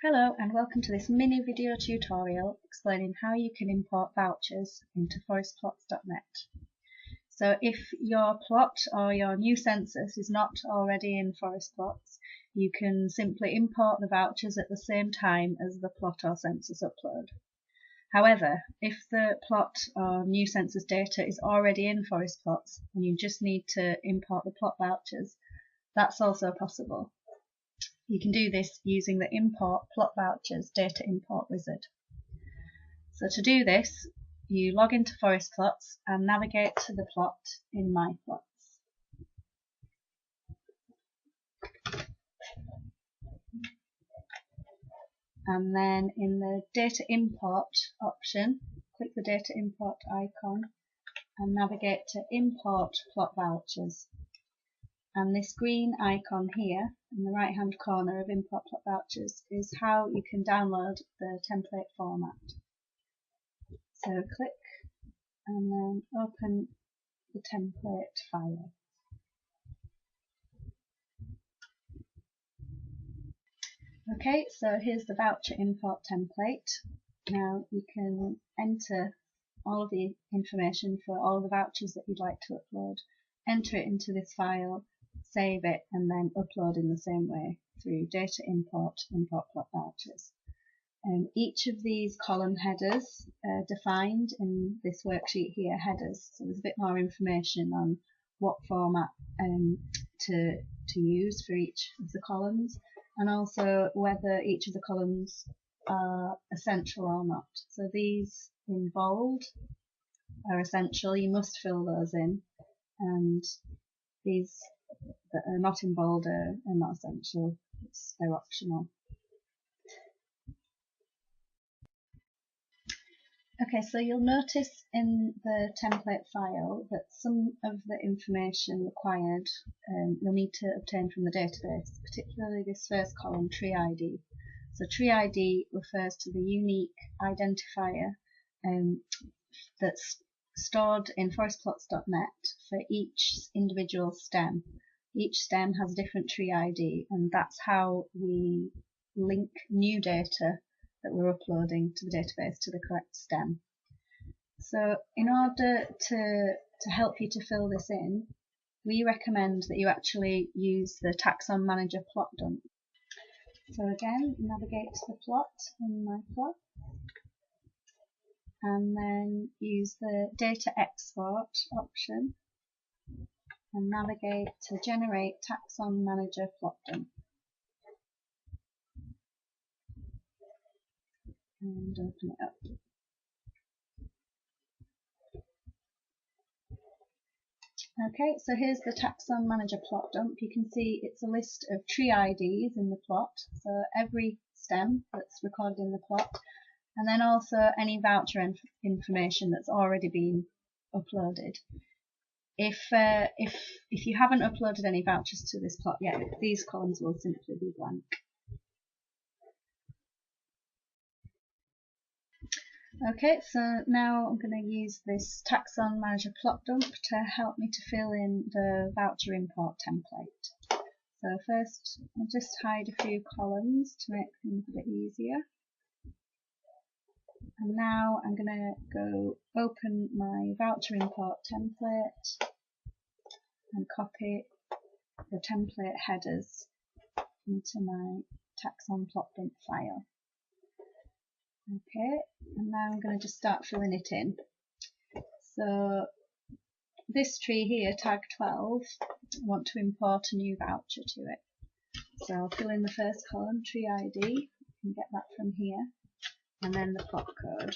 Hello and welcome to this mini video tutorial explaining how you can import vouchers into forestplots.net. So if your plot or your new census is not already in ForestPlots, you can simply import the vouchers at the same time as the plot or census upload. However, if the plot or new census data is already in ForestPlots and you just need to import the plot vouchers, that's also possible. You can do this using the Import Plot Vouchers Data Import wizard. So to do this, you log into ForestPlots and navigate to the plot in My Plots. And then in the Data Import option, click the Data Import icon and navigate to Import Plot Vouchers. And this green icon here in the right hand corner of Import Plot Vouchers is how you can download the template format. So click and then open the template file. Okay, so here's the voucher import template. Now you can enter all of the information for all of the vouchers that you'd like to upload, enter it into this file, save it, and then upload in the same way through Data Import, Import Plot Vouchers. Each of these column headers are defined in this worksheet here, headers, so there's a bit more information on what format to use for each of the columns, and also whether each of the columns are essential or not. So these in bold are essential, you must fill those in, and these that are not in bold are not essential, they're optional. Okay, so you'll notice in the template file that some of the information required you'll need to obtain from the database, particularly this first column, tree ID. So tree ID refers to the unique identifier that's stored in forestplots.net for each individual stem. Each stem has a different tree ID, and that's how we link new data that we're uploading to the database to the correct stem. So in order to help you to fill this in, we recommend that you actually use the Taxon Manager plot dump. So again, navigate to the plot in My Plot, and then use the Data Export option and navigate to Generate Taxon Manager Plot Dump. And open it up. Okay, so here's the Taxon Manager Plot Dump. You can see it's a list of tree IDs in the plot, so every stem that's recorded in the plot, and then also any voucher information that's already been uploaded. If you haven't uploaded any vouchers to this plot yet, these columns will simply be blank. Okay, so now I'm going to use this Taxon Manager Plot Dump to help me to fill in the voucher import template. So first, I'll just hide a few columns to make things a bit easier. And now I'm going to go open my voucher import template and copy the template headers into my Taxon Plot Dump file. Okay, and now I'm going to just start filling it in. So this tree here, tag 12, I want to import a new voucher to it. So I'll fill in the first column, tree ID, you can get that from here, and then the plot code.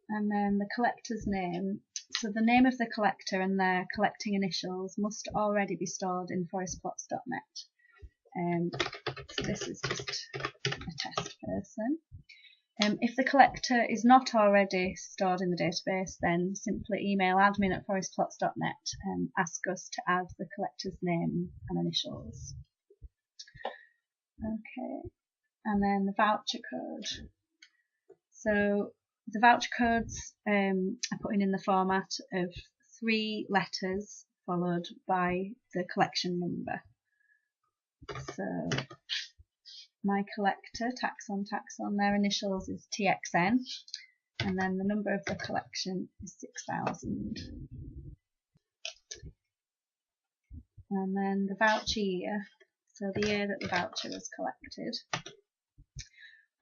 And then the collector's name. So the name of the collector and their collecting initials must already be stored in forestplots.net. So this is just a test person. If the collector is not already stored in the database, then simply email admin@forestplots.net and ask us to add the collector's name and initials. Okay, and then the voucher code. So the voucher codes are put in the format of 3 letters followed by the collection number. So my collector, taxon, their initials is TXN, and then the number of the collection is 6,000. And then the voucher year, so the year that the voucher was collected.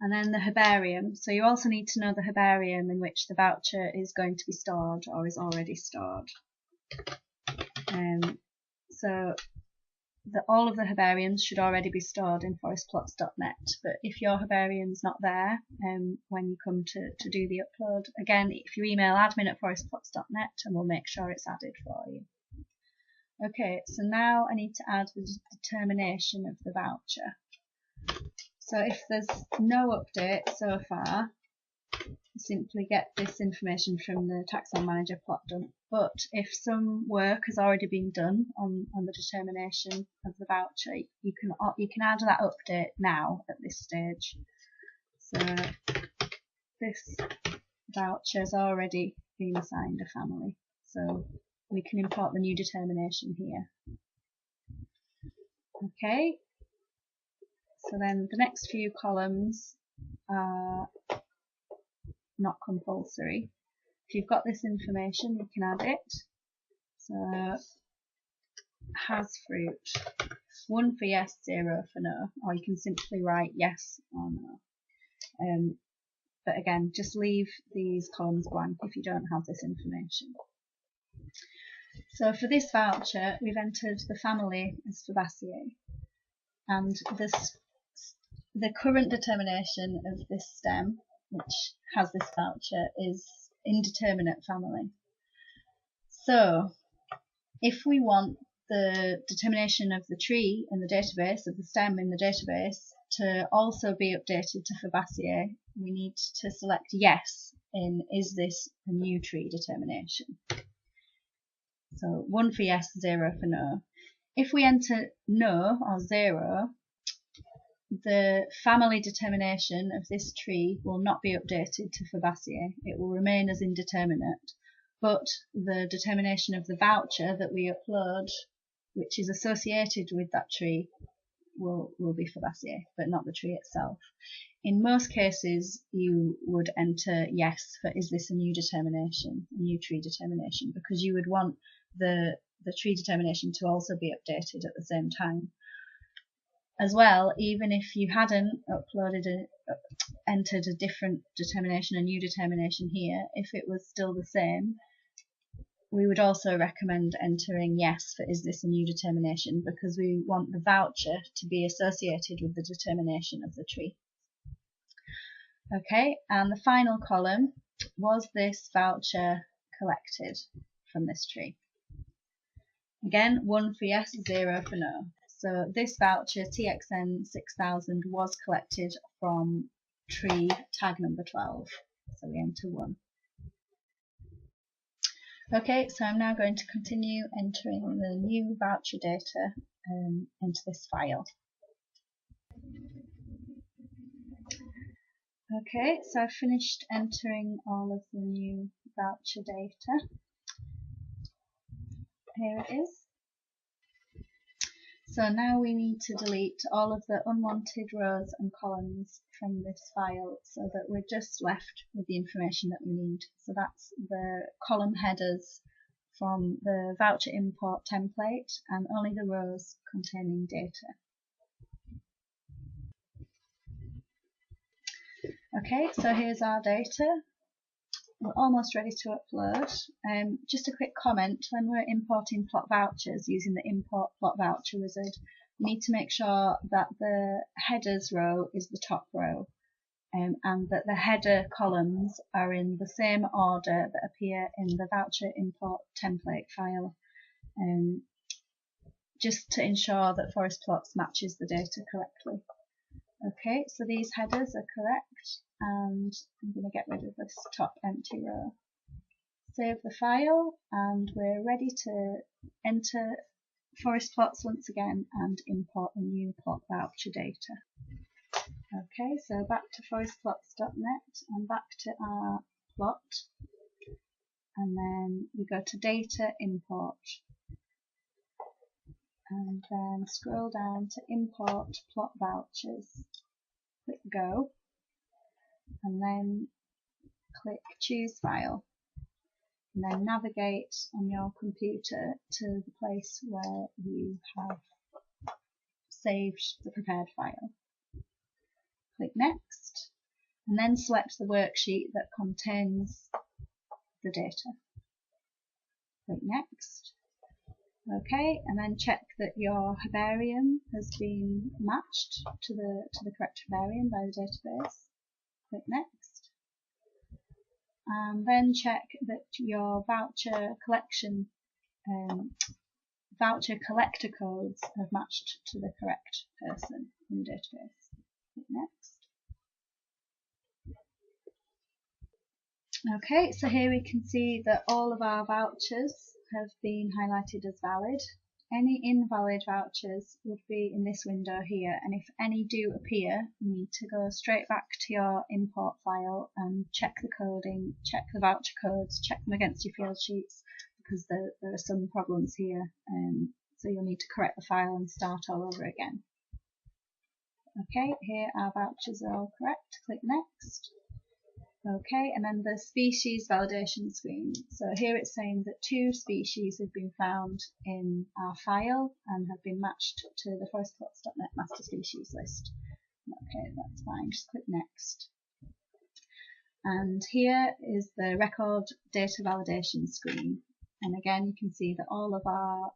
And then the herbarium, so you also need to know the herbarium in which the voucher is going to be stored or is already stored. So all of the herbariums should already be stored in forestplots.net, but if your herbarium's not there when you come to do the upload, again, if you email admin@forestplots.net and we'll make sure it's added for you. Okay, so now I need to add the determination of the voucher. So if there's no update so far, you simply get this information from the taxon manager plot dump. But if some work has already been done on the determination of the voucher, you can add that update now at this stage. So this voucher has already been assigned a family, so we can import the new determination here. Okay. So then the next few columns are not compulsory. If you've got this information, you can add it. So, has fruit. 1 for yes, 0 for no. Or you can simply write yes or no. But again, just leave these columns blank if you don't have this information. So for this voucher, we've entered the family as Fabaceae. And the current determination of this stem, which has this voucher, is indeterminate family. So if we want the determination of the tree in the database, of the stem in the database, to also be updated to Fabaceae, we need to select yes in is this a new tree determination. So 1 for yes, 0 for no. If we enter no or 0, the family determination of this tree will not be updated to Fabaceae. It will remain as indeterminate, but the determination of the voucher that we upload, which is associated with that tree, will be Fabaceae, but not the tree itself. In most cases, you would enter yes for is this a new determination, a new tree determination, because you would want the tree determination to also be updated at the same time. As well, even if you hadn't entered a different determination, a new determination here, if it was still the same, we would also recommend entering yes for is this a new determination, because we want the voucher to be associated with the determination of the tree. Okay, and the final column, was this voucher collected from this tree? Again, 1 for yes, 0 for no. So this voucher, TXN 6000, was collected from tree tag number 12. So we enter 1. Okay, so I'm now going to continue entering the new voucher data into this file. Okay, so I've finished entering all of the new voucher data. Here it is. So now we need to delete all of the unwanted rows and columns from this file so that we're just left with the information that we need. So that's the column headers from the voucher import template and only the rows containing data. Okay, so here's our data. We're almost ready to upload. Just a quick comment, when we're importing plot vouchers using the import plot voucher wizard, we need to make sure that the headers row is the top row and that the header columns are in the same order that appear in the voucher import template file, just to ensure that Forest Plots matches the data correctly. Okay, so these headers are correct, and I'm going to get rid of this top empty row. Save the file, and we're ready to enter Forest Plots once again and import the new plot voucher data. Okay, so back to forestplots.net and back to our plot, and then we go to Data Import, and then scroll down to Import Plot Vouchers. click Go, and then click Choose File, and then navigate on your computer to the place where you have saved the prepared file. Click Next, and then select the worksheet that contains the data. Click Next. Okay, and then check that your herbarium has been matched to the correct herbarium by the database. Click Next. And then check that your voucher collection voucher collector codes have matched to the correct person in the database. Click Next. Okay, so here we can see that all of our vouchers have been highlighted as valid. Any invalid vouchers would be in this window here, and if any do appear, you need to go straight back to your import file and check the coding, check the voucher codes, check them against your field sheets, because there are some problems here, so you'll need to correct the file and start all over again. Okay, here our vouchers are all correct. Click Next. Okay, and then the species validation screen. So here it's saying that 2 species have been found in our file and have been matched to the forestplots.net master species list. Okay, that's fine, just click Next. And here is the record data validation screen. And again, you can see that all of our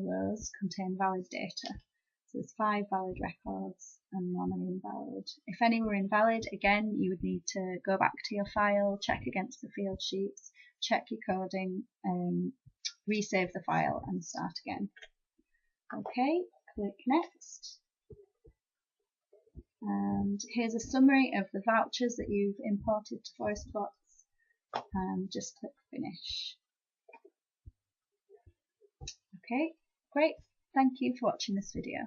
rows contain valid data. So there's 5 valid records and 1 are invalid. If any were invalid, again, you would need to go back to your file, check against the field sheets, check your coding, resave the file and start again. Okay, click Next. And here's a summary of the vouchers that you've imported to forestplots, and just click Finish. Okay, great. Thank you for watching this video.